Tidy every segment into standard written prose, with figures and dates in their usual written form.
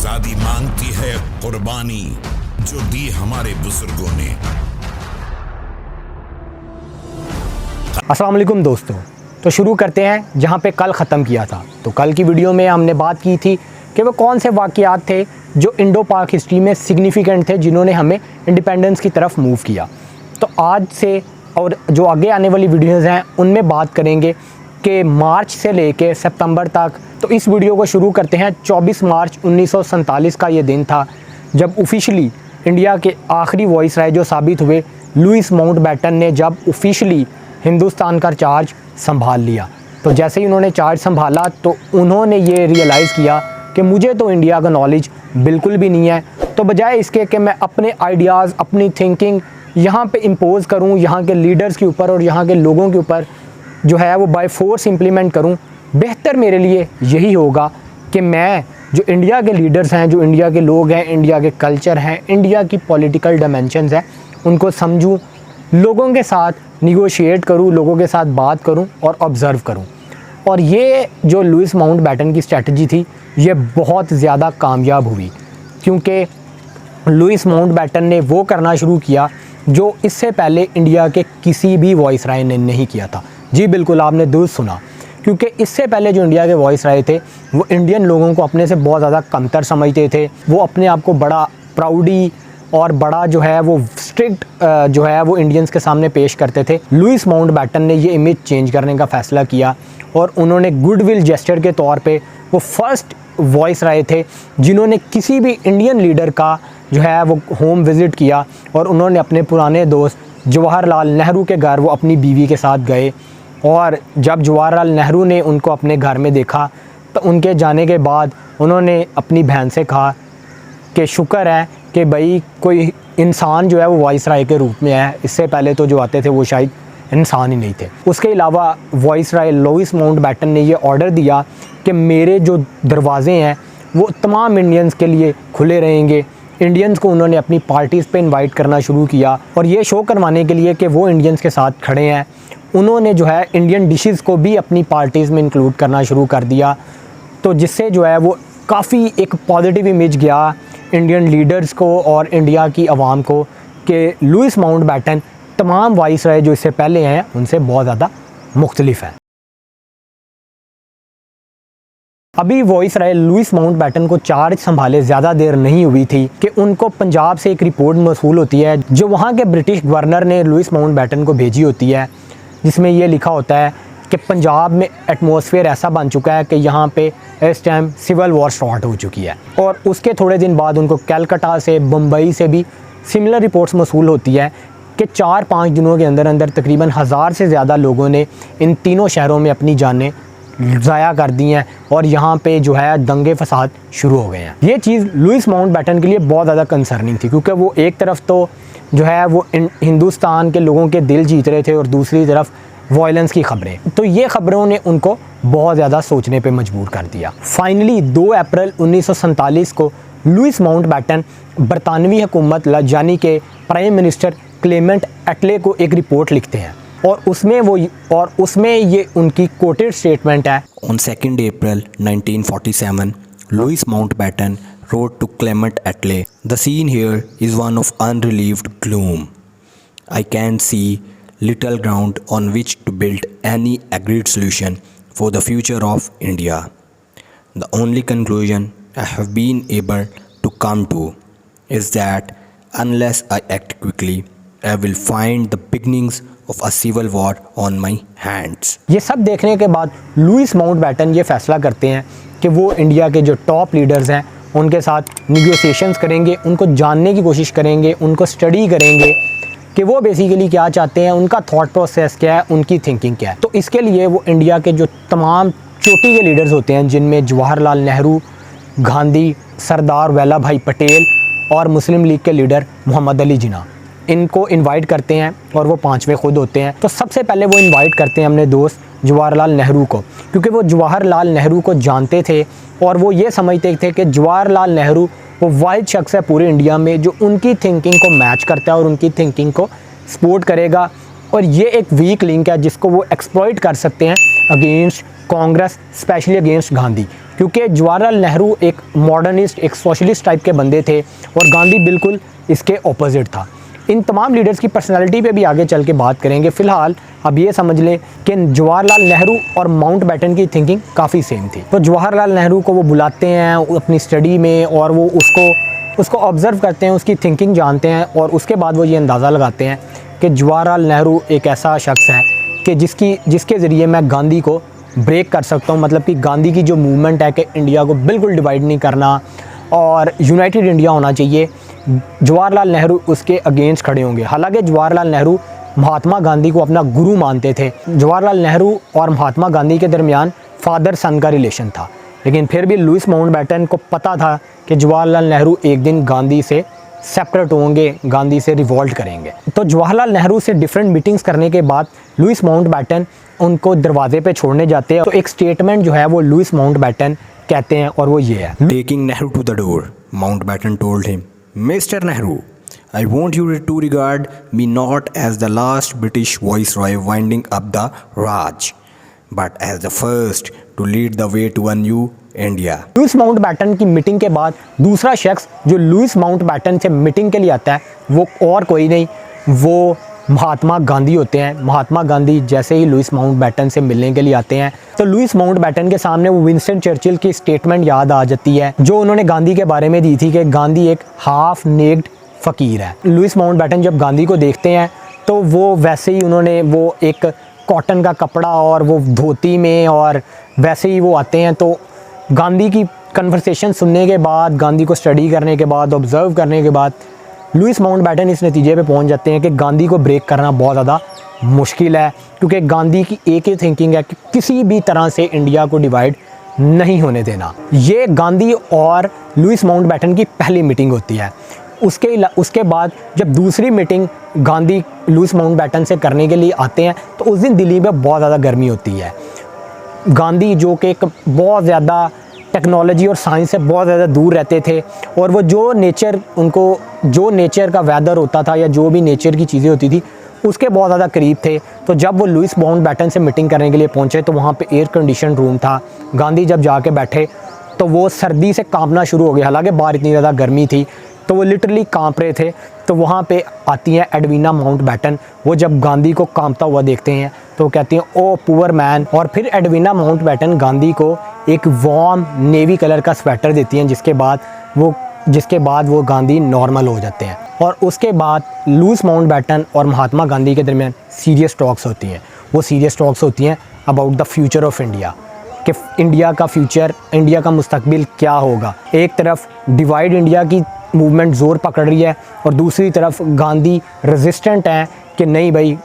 आजादी मांगती है कुर्बानी जो दी हमारे बुजुर्गों ने। अस्सलाम वालेकुम दोस्तों, तो शुरू करते हैं जहां पे कल ख़त्म किया था। तो कल की वीडियो में हमने बात की थी कि वो कौन से वाक़यात थे जो इंडो पाक हिस्ट्री में सिग्निफिकेंट थे, जिन्होंने हमें इंडिपेंडेंस की तरफ मूव किया। तो आज से और जो आगे आने वाली वीडियोज़ हैं उनमें बात करेंगे कि मार्च से लेके सितंबर तक। तो इस वीडियो को शुरू करते हैं। 24 मार्च 1947 का ये दिन था जब ऑफिशियली इंडिया के आखिरी वॉइस राय जो साबित हुए, लुईस माउंटबेटन ने जब ऑफिशियली हिंदुस्तान का चार्ज संभाल लिया। तो जैसे ही उन्होंने चार्ज संभाला तो उन्होंने ये रियलाइज़ किया कि मुझे तो इंडिया का नॉलेज बिल्कुल भी नहीं है। तो बजाय इसके कि मैं अपने आइडियाज़, अपनी थिंकिंग यहाँ पे इम्पोज़ करूँ यहाँ के लीडर्स के ऊपर और यहाँ के लोगों के ऊपर, जो है वो बाय फोर्स इम्प्लीमेंट करूँ, बेहतर मेरे लिए यही होगा कि मैं जो इंडिया के लीडर्स हैं, जो इंडिया के लोग हैं, इंडिया के कल्चर हैं, इंडिया की पॉलिटिकल डायमेंशंस हैं, उनको समझूँ, लोगों के साथ निगोशिएट करूँ, लोगों के साथ बात करूँ और ऑब्ज़र्व करूँ। और ये जो लुईस माउंटबेटन की स्ट्रेटजी थी ये बहुत ज़्यादा कामयाब हुई, क्योंकि लुईस माउंटबेटन ने वो करना शुरू किया जो इससे पहले इंडिया के किसी भी वॉइस राय ने नहीं किया था। जी बिल्कुल, आपने दुरुस्त सुना, क्योंकि इससे पहले जो इंडिया के वॉइस राय थे वो इंडियन लोगों को अपने से बहुत ज़्यादा कमतर समझते थे। वो अपने आप को बड़ा प्राउडी और बड़ा जो है वो स्ट्रिक्ट जो है वो इंडियंस के सामने पेश करते थे। लुईस माउंटबेटन ने ये इमेज चेंज करने का फ़ैसला किया और उन्होंने गुडविल जेस्चर के तौर पे वो फर्स्ट वॉइस राय थे जिन्होंने किसी भी इंडियन लीडर का जो है वो होम विज़िट किया। और उन्होंने अपने पुराने दोस्त जवाहरलाल नेहरू के घर वो अपनी बीवी के साथ गए। और जब जवाहरलाल नेहरू ने उनको अपने घर में देखा तो उनके जाने के बाद उन्होंने अपनी बहन से कहा कि शुक्र है कि भाई कोई इंसान जो है वो वॉइस राय के रूप में है, इससे पहले तो जो आते थे वो शायद इंसान ही नहीं थे। उसके अलावा वॉइस राय लुईस माउंटबेटन ने ये ऑर्डर दिया कि मेरे जो दरवाज़े हैं वो तमाम इंडियंस के लिए खुले रहेंगे। इंडियंस को उन्होंने अपनी पार्टीज़ पे इनवाइट करना शुरू किया और ये शो करवाने के लिए कि वो इंडियंस के साथ खड़े हैं, उन्होंने जो है इंडियन डिशेस को भी अपनी पार्टीज़ में इंक्लूड करना शुरू कर दिया। तो जिससे जो है वो काफ़ी एक पॉजिटिव इमेज गया इंडियन लीडर्स को और इंडिया की आवाम को कि लुईस माउंटबेटन तमाम वॉइस राय जो इससे पहले हैं उनसे बहुत ज़्यादा मुख्तलिफ है। अभी वॉइस राय लुईस माउंटबेटन को चार्ज संभाले ज़्यादा देर नहीं हुई थी कि उनको पंजाब से एक रिपोर्ट मौसूल होती है जो वहाँ के ब्रिटिश गवर्नर ने लुईस माउंटबेटन को भेजी होती है, जिसमें ये लिखा होता है कि पंजाब में एटमॉस्फेयर ऐसा बन चुका है कि यहाँ पे इस टाइम सिविल वॉर स्टार्ट हो चुकी है। और उसके थोड़े दिन बाद उनको कलकत्ता से, बम्बई से भी सिमिलर रिपोर्ट्स मौसूल होती है कि 4-5 दिनों के अंदर अंदर तकरीबन 1000 से ज़्यादा लोगों ने इन तीनों शहरों में अपनी जानें ज़ाया कर दी हैं और यहाँ पे जो है दंगे फसाद शुरू हो गए हैं। ये चीज़ लुईस माउंटबेटन के लिए बहुत ज़्यादा कंसर्निंग थी, क्योंकि वो एक तरफ तो जो है वो हिंदुस्तान के लोगों के दिल जीत रहे थे और दूसरी तरफ वायलेंस की खबरें। तो ये खबरों ने उनको बहुत ज़्यादा सोचने पे मजबूर कर दिया। फाइनली 2 अप्रैल 1947 को लुईस माउंटबेटन बरतानवी हुकूमत यानी कि प्राइम मिनिस्टर क्लेमेंट एटले को एक रिपोर्ट लिखते हैं और उसमें ये उनकी कोटेड स्टेटमेंट है। On 2nd April 1947, Louis Mountbatten wrote to Clement Attlee, "The scene here is one of unrelieved gloom. I can see little ground on which to build any agreed solution for the future of India. The only conclusion I have been able to come to is that unless I act quickly, I will find the beginnings of a civil war on my hands." ये सब देखने के बाद Louis Mountbatten ये फैसला करते हैं कि वो इंडिया के जो टॉप लीडर्स हैं उनके साथ निगोशिएशंस करेंगे, उनको जानने की कोशिश करेंगे, उनको स्टडी करेंगे कि वो बेसिकली क्या चाहते हैं, उनका थॉट प्रोसेस क्या है, उनकी थिंकिंग क्या है। तो इसके लिए वो इंडिया के जो तमाम चोटी के लीडर्स होते हैं, जिनमें जवाहरलाल नेहरू, गांधी, सरदार वल्लभ भाई पटेल और मुस्लिम लीग के लीडर मोहम्मद अली जिन्ना, इनको इनवाइट करते हैं और वो 5वें खुद होते हैं। तो सबसे पहले वो इनवाइट करते हैं अपने दोस्त जवाहरलाल नेहरू को, क्योंकि वो जवाहरलाल नेहरू को जानते थे और वो ये समझते थे कि जवाहरलाल नेहरू वो वाहिद शख्स है पूरे इंडिया में जो उनकी थिंकिंग को मैच करता है और उनकी थिंकिंग को सपोर्ट करेगा। और ये एक वीक लिंक है जिसको वो एक्सप्लॉइट कर सकते हैं against Congress, specially against Gandhi, क्योंकि जवाहरलाल नेहरू एक मॉडर्निस्ट, एक सोशलिस्ट टाइप के बंदे थे और गांधी बिल्कुल इसके ऑपोजिट था। इन तमाम लीडर्स की पर्सनालिटी पे भी आगे चल के बात करेंगे। फ़िलहाल अब ये समझ लें कि जवाहरलाल नेहरू और माउंटबेटन की थिंकिंग काफ़ी सेम थी। तो जवाहरलाल नेहरू को वो बुलाते हैं अपनी स्टडी में और वो उसको ऑब्ज़र्व करते हैं, उसकी थिंकिंग जानते हैं और उसके बाद वो ये अंदाज़ा लगाते हैं कि जवाहरलाल नेहरू एक ऐसा शख्स है कि जिसके ज़रिए मैं गांधी को ब्रेक कर सकता हूँ। मतलब कि गांधी की जो मूवमेंट है कि इंडिया को बिल्कुल डिवाइड नहीं करना और यूनाइटेड इंडिया होना चाहिए, जवाहरलाल नेहरू उसके अगेंस्ट खड़े होंगे। हालांकि जवाहरलाल नेहरू महात्मा गांधी को अपना गुरु मानते थे। जवाहरलाल नेहरू और महात्मा गांधी के दरमियान फादर सन का रिलेशन था, लेकिन फिर भी लुईस माउंटबेटन को पता था कि जवाहरलाल नेहरू एक दिन गांधी से सेपरेट होंगे, गांधी से रिवॉल्ट करेंगे। तो जवाहरलाल नेहरू से डिफरेंट मीटिंग्स करने के बाद लुईस माउंटबेटन उनको दरवाजे पे छोड़ने जाते हैं। तो एक स्टेटमेंट जो है वो लुईस माउंटबेटन कहते हैं और वो ये है, Taking Nehru to the door, Mountbatten told him, Mr. Nehru, I want you to regard me not as the last British viceroy winding up the Raj, but as the first to lead the way to a new India. Louis Mountbatten की meeting के बाद दूसरा शख्स जो Louis Mountbatten से meeting के लिए आता है वो और कोई नहीं, वो महात्मा गांधी होते हैं। महात्मा गांधी जैसे ही लुईस माउंटबेटन से मिलने के लिए आते हैं तो लुईस माउंटबेटन के सामने वो विंस्टन चर्चिल की स्टेटमेंट याद आ जाती है जो उन्होंने गांधी के बारे में दी थी कि गांधी एक हाफ नेक्ड फ़कीर है। लुईस माउंटबेटन जब गांधी को देखते हैं तो वो वैसे ही उन्होंने वो एक कॉटन का कपड़ा और वो धोती में और वैसे ही वो आते हैं। तो गांधी की कन्वर्सेशन सुनने के बाद, गांधी को स्टडी करने के बाद, ऑब्ज़र्व करने के बाद लुईस माउंटबेटन इस नतीजे पे पहुंच जाते हैं कि गांधी को ब्रेक करना बहुत ज़्यादा मुश्किल है, क्योंकि गांधी की एक ही थिंकिंग है कि किसी भी तरह से इंडिया को डिवाइड नहीं होने देना। ये गांधी और लुईस माउंटबेटन की पहली मीटिंग होती है। उसके बाद जब दूसरी मीटिंग गांधी लुईस माउंटबेटन से करने के लिए आते हैं तो उस दिन दिल्ली में बहुत ज़्यादा गर्मी होती है। गांधी जो कि एक बहुत ज़्यादा टेक्नोलॉजी और साइंस से बहुत ज़्यादा दूर रहते थे और वो जो नेचर का वेदर होता था या जो भी नेचर की चीज़ें होती थी उसके बहुत ज़्यादा करीब थे। तो जब वो लुईस माउंटबेटन से मीटिंग करने के लिए पहुंचे तो वहाँ पे एयर कंडीशन रूम था। गांधी जब जाके बैठे तो वो सर्दी से कांपना शुरू हो गया, हालांकि बाहर इतनी ज़्यादा गर्मी थी तो वो लिटरली कांप रहे थे। तो वहाँ पे आती हैं एडवीना माउंटबेटन। वो जब गांधी को कांपता हुआ देखते हैं तो वो कहती हैं ओ पुअर मैन। और फिर एडवीना माउंटबेटन गांधी को एक वार्म नेवी कलर का स्वेटर देती हैं, जिसके बाद वो गांधी नॉर्मल हो जाते हैं। और उसके बाद लुईस माउंटबेटन और महात्मा गांधी के दरमियान सीरियस टॉक्स होती हैं। वो सीरियस टॉक्स होती हैं about the future of India, कि इंडिया का फ्यूचर, इंडिया का मुस्तकबिल क्या होगा। एक तरफ डिवाइड इंडिया की मूवमेंट ज़ोर पकड़ रही है और दूसरी तरफ गांधी रेजिस्टेंट हैं कि नहीं भाई,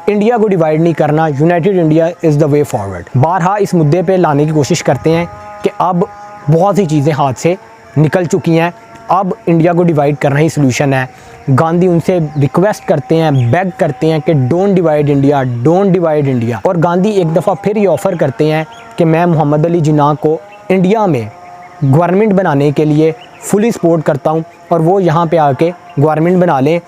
इंडिया को डिवाइड नहीं करना, United India is the way forward. बारहा इस मुद्दे पे लाने की कोशिश करते हैं कि अब बहुत सी चीज़ें हाथ से निकल चुकी हैं, अब इंडिया को डिवाइड करना ही सोल्यूशन है। गांधी उनसे रिक्वेस्ट करते हैं, बेग करते हैं कि don't divide India, don't divide India. और गांधी एक दफ़ा फिर ये ऑफ़र करते हैं कि मैं मोहम्मद अली जिन्ना को इंडिया में गवर्नमेंट बनाने के लिए फुली सपोर्ट करता हूँ और वो यहाँ पे आके गवर्नमेंट बना लें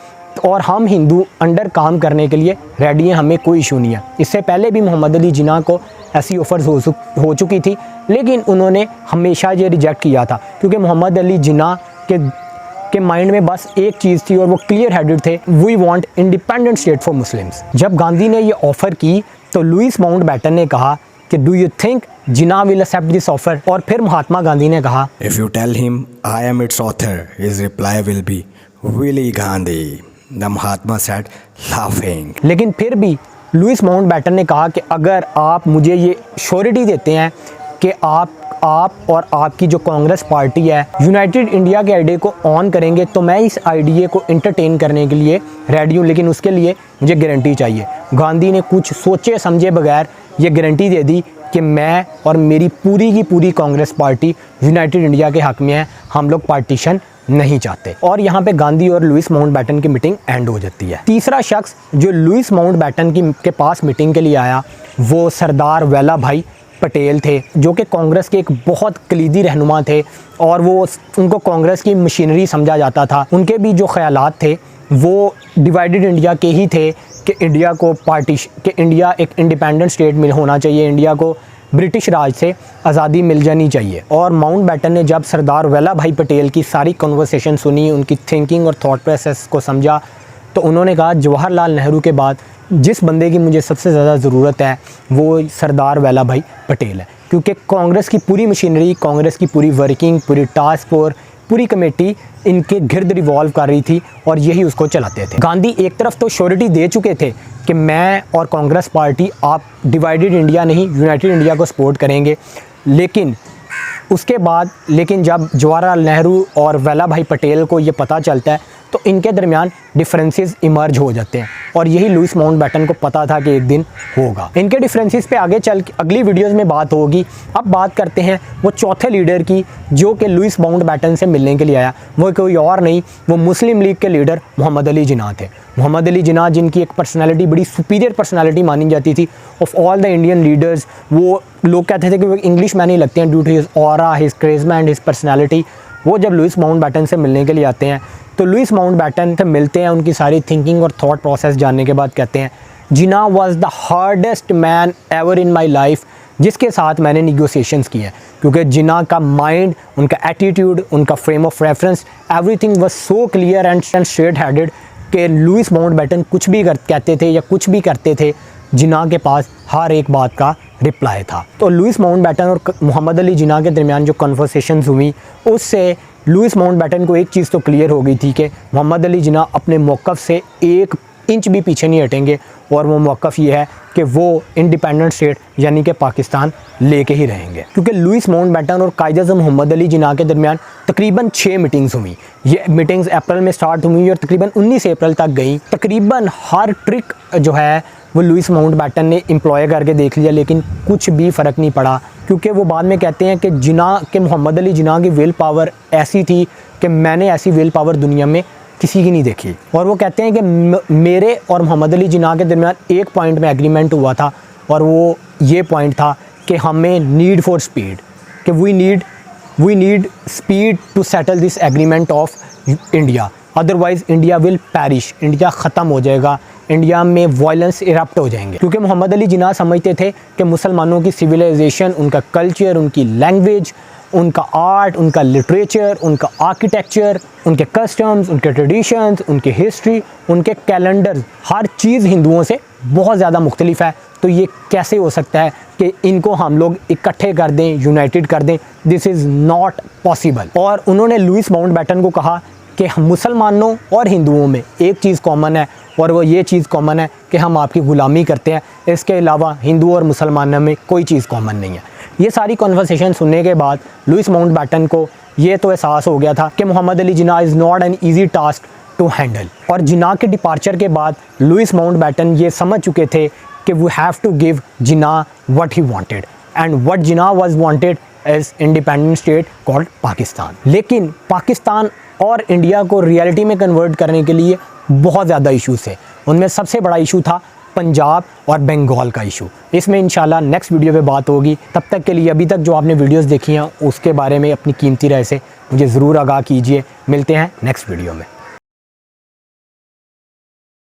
और हम हिंदू अंडर काम करने के लिए रेडी हैं, हमें कोई इशू नहीं है। इससे पहले भी मोहम्मद अली जिन्ना को ऐसी ऑफ़र्स हो चुकी थी, लेकिन उन्होंने हमेशा ये रिजेक्ट किया था क्योंकि मोहम्मद अली जिन्ना के माइंड में बस एक चीज़ थी और वो क्लियर हेडेड थे, we want independent state for Muslims. जब गांधी ने ये ऑफ़र की तो लुईस माउंटबेटन ने कहा कि do you think Jinnah will accept this offer. और फिर महात्मा गांधी ने कहा If you tell him I am its author, his reply will be Willie Gandhi. The Mahatma said, laughing. लेकिन फिर भी लुईस माउंटबेटन ने कहा कि अगर आप मुझे ये श्योरिटी देते हैं कि आप और आपकी जो कांग्रेस पार्टी है यूनाइटेड इंडिया के आइडिया को ऑन करेंगे तो मैं इस आइडिया को एंटरटेन करने के लिए रेडी हूँ, लेकिन उसके लिए मुझे गारंटी चाहिए। गांधी ने कुछ सोचे समझे बगैर ये गारंटी दे दी कि मैं और मेरी पूरी की पूरी कांग्रेस पार्टी यूनाइटेड इंडिया के हक़ में है, हम लोग पार्टीशन नहीं चाहते। और यहाँ पे गांधी और लुईस माउंटबेटन की मीटिंग एंड हो जाती है। तीसरा शख्स जो लुईस माउंटबेटन के पास मीटिंग के लिए आया वो सरदार वल्लभ भाई पटेल थे, जो कि कांग्रेस के एक बहुत कलीदी रहनुमा थे और वो उनको कांग्रेस की मशीनरी समझा जाता था। उनके भी जो ख्यालात थे वो डिवाइडेड इंडिया के ही थे कि इंडिया को इंडिया एक इंडिपेंडेंट स्टेट में होना चाहिए, इंडिया को ब्रिटिश राज से आज़ादी मिल जानी चाहिए। और माउंटबेटन ने जब सरदार वल्लभ भाई पटेल की सारी कन्वर्सेशन सुनी, उनकी थिंकिंग और थॉट प्रोसेस को समझा, तो उन्होंने कहा जवाहरलाल नेहरू के बाद जिस बंदे की मुझे सबसे ज़्यादा ज़रूरत है वो सरदार वल्लभ भाई पटेल है, क्योंकि कांग्रेस की पूरी मशीनरी, कांग्रेस की पूरी वर्किंग, पूरी टास्क फोर्स, पूरी कमेटी इनके गिर्द रिवॉल्व कर रही थी और यही उसको चलाते थे। गांधी एक तरफ तो श्योरिटी दे चुके थे कि मैं और कांग्रेस पार्टी आप डिवाइडेड इंडिया नहीं यूनाइटेड इंडिया को सपोर्ट करेंगे, लेकिन उसके बाद जब जवाहरलाल नेहरू और वल्लभ भाई पटेल को ये पता चलता है तो इनके दरमियान डिफरेंसेस इमर्ज हो जाते हैं और यही लुईस माउंटबेटन को पता था कि एक दिन होगा। इनके डिफरेंसेस पे आगे चल अगली वीडियोस में बात होगी। अब बात करते हैं वो चौथे लीडर की जो कि लुईस माउंटबेटन से मिलने के लिए आया। वो कोई और नहीं, वो मुस्लिम लीग के लीडर मोहम्मद अली जिन्ना थे। मोहम्मद अली जिन्ना जिनकी एक पर्सनैलिटी बड़ी सुपीरियर पर्सनैलिटी मानी जाती थी of all the Indian leaders. वो लोग कहते थे कि वो इंग्लिश मैन ही लगते हैं due to his aura, his charisma and his personality. वो जब लुईस माउंटबेटन से मिलने के लिए आते हैं तो लुईस माउंटबेटन से मिलते हैं, उनकी सारी थिंकिंग और थॉट प्रोसेस जानने के बाद कहते हैं Jinnah was the hardest man ever in my life जिसके साथ मैंने निगोसिएशंस किए हैं, क्योंकि जिन्ना का माइंड, उनका एटीट्यूड, उनका frame of reference, everything was so clear and straight headed कि लुईस माउंटबेटन कुछ भी कहते थे या कुछ भी करते थे, जिन्ना के पास हर एक बात का रिप्लाई था। तो लुईस माउंटबेटन और मोहम्मद अली जिन्ना के दरमियान जो कन्वर्सेशंस हुई उससे लुईस माउंटबेटन को एक चीज़ तो क्लियर हो गई थी कि मोहम्मद अली जिन्ना अपने मौक़िफ़ से एक इंच भी पीछे नहीं हटेंगे और वो मौक़िफ़ ये है कि वो इंडिपेंडेंट स्टेट यानी कि पाकिस्तान लेके ही रहेंगे। क्योंकि लुईस माउंटबेटन और कायद-ए-आज़म मोहम्मद अली जिन्ना के दरमियान तकरीबन 6 मीटिंग्स हुई। ये मीटिंग्स अप्रैल में स्टार्ट हुई और तकरीबन 19 अप्रैल तक गई। तकरीबन हर ट्रिक जो है वो लुईस माउंटबेटन ने एम्प्लॉय करके देख लिया, लेकिन कुछ भी फ़र्क नहीं पड़ा, क्योंकि वो बाद में कहते हैं कि मोहम्मद अली जिन्ना की विल पावर ऐसी थी कि मैंने ऐसी विल पावर दुनिया में किसी की नहीं देखी। और वो कहते हैं कि मेरे और मोहम्मद अली जिन्ना के दरमियान एक पॉइंट में एग्रीमेंट हुआ था और वो ये पॉइंट था कि हमें नीड फॉर स्पीड, कि we need speed to settle this agreement of India, otherwise India will perish, India ख़त्म हो जाएगा, इंडिया में वायलेंस इरप्ट हो जाएंगे। क्योंकि मोहम्मद अली जिन्ना समझते थे कि मुसलमानों की सिविलाइजेशन, उनका कल्चर, उनकी लैंग्वेज, उनका आर्ट, उनका लिटरेचर, उनका आर्किटेक्चर, उनके कस्टम्स, उनके ट्रेडिशंस, उनकी हिस्ट्री, उनके कैलेंडर, हर चीज़ हिंदुओं से बहुत ज़्यादा मुख्तलिफ है। तो ये कैसे हो सकता है कि इनको हम लोग इकट्ठे कर दें, यूनाइटेड कर दें? This is not possible. और उन्होंने लुईस माउंटबेटन को कहा कि मुसलमानों और हिंदुओं में एक चीज़ कॉमन है और वो ये चीज़ कॉमन है कि हम आपकी ग़ुलामी करते हैं, इसके अलावा हिंदू और मुसलमानों में कोई चीज़ कॉमन नहीं है। ये सारी कन्वर्सेशन सुनने के बाद लुईस माउंटबेटन को ये तो एहसास हो गया था कि Mohammad Ali Jinnah is not an easy task to handle. और जिन्ना के डिपार्चर के बाद लुईस माउंटबेटन ये समझ चुके थे कि we have to give Jinnah what he wanted, and what Jinnah was wanted as independent state called Pakistan. लेकिन पाकिस्तान और इंडिया को रियलिटी में कन्वर्ट करने के लिए बहुत ज़्यादा इश्यूज़ थे। उनमें सबसे बड़ा इशू था पंजाब और बंगाल का इशू। इसमें इंशाल्लाह नेक्स्ट वीडियो पे बात होगी। तब तक के लिए अभी तक जो आपने वीडियोस देखी हैं उसके बारे में अपनी कीमती राय से मुझे ज़रूर आगाह कीजिए। मिलते हैं नेक्स्ट वीडियो में।